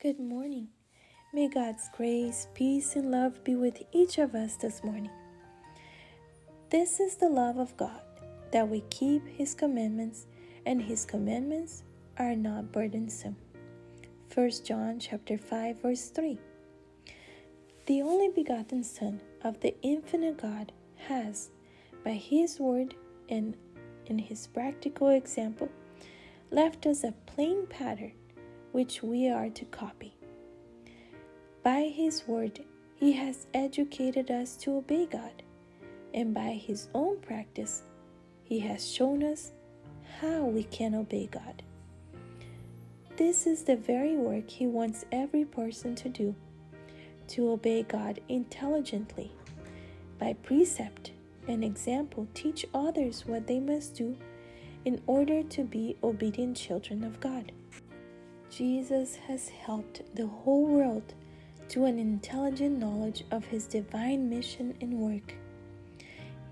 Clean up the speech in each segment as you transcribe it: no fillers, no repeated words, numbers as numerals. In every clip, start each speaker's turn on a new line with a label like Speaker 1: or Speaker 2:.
Speaker 1: Good morning. May God's grace, peace, and love be with each of us this morning. This is the love of God, that we keep His commandments, and His commandments are not burdensome. 1 John chapter 5, verse 3. The only begotten Son of the infinite God has, by His word and in His practical example, left us a plain pattern which we are to copy. By His word, He has educated us to obey God, and by His own practice, He has shown us how we can obey God. This is the very work He wants every person to do, to obey God intelligently. By precept and example, teach others what they must do in order to be obedient children of God. Jesus has helped the whole world to an intelligent knowledge of His divine mission and work.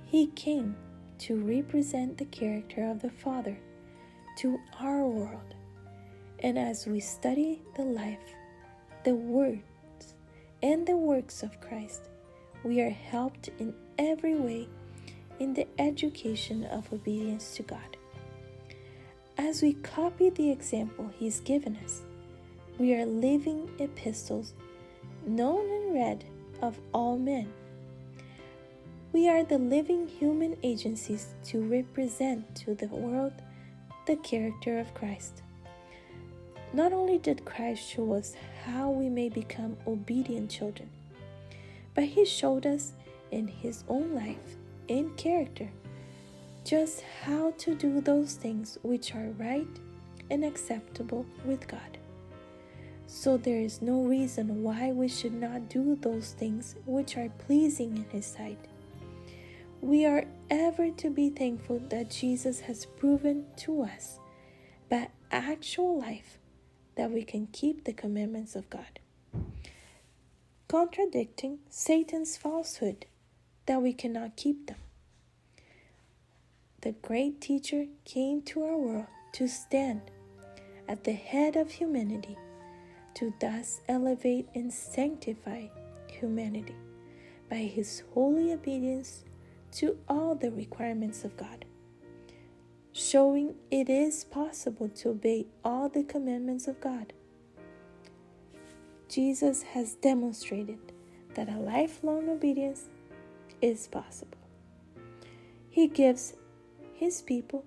Speaker 1: He came to represent the character of the Father to our world. And as we study the life, the words, and the works of Christ, we are helped in every way in the education of obedience to God. As we copy the example He's given us, we are living epistles known and read of all men. We are the living human agencies to represent to the world the character of Christ. Not only did Christ show us how we may become obedient children, but He showed us in His own life and character just how to do those things which are right and acceptable with God. So there is no reason why we should not do those things which are pleasing in His sight. We are ever to be thankful that Jesus has proven to us by actual life that we can keep the commandments of God, contradicting Satan's falsehood that we cannot keep them. The great teacher came to our world to stand at the head of humanity, to thus elevate and sanctify humanity by His holy obedience to all the requirements of God, showing it is possible to obey all the commandments of God. Jesus has demonstrated that a lifelong obedience is possible. He gives His people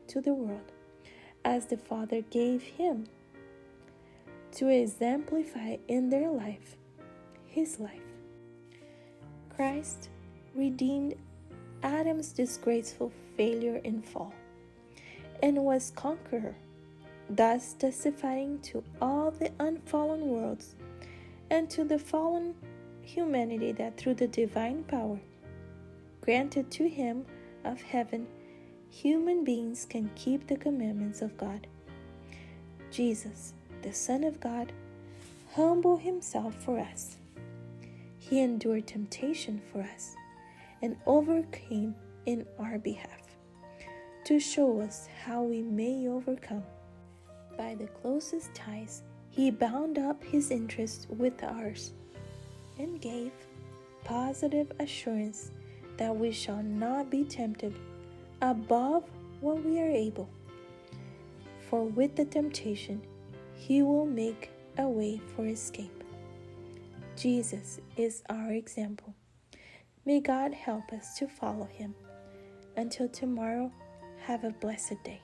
Speaker 1: to the world as the Father gave Him, to exemplify in their life His life. Christ redeemed Adam's disgraceful failure and fall, and was conqueror, thus testifying to all the unfallen worlds and to the fallen humanity that through the divine power granted to Him of heaven, human beings can keep the commandments of God. Jesus, the Son of God, humbled Himself for us. He endured temptation for us and overcame in our behalf, to show us how we may overcome. By the closest ties, He bound up His interests with ours and gave positive assurance that we shall not be tempted above what we are able. For with the temptation, He will make a way for escape. Jesus is our example. May God help us to follow Him. Until tomorrow, have a blessed day.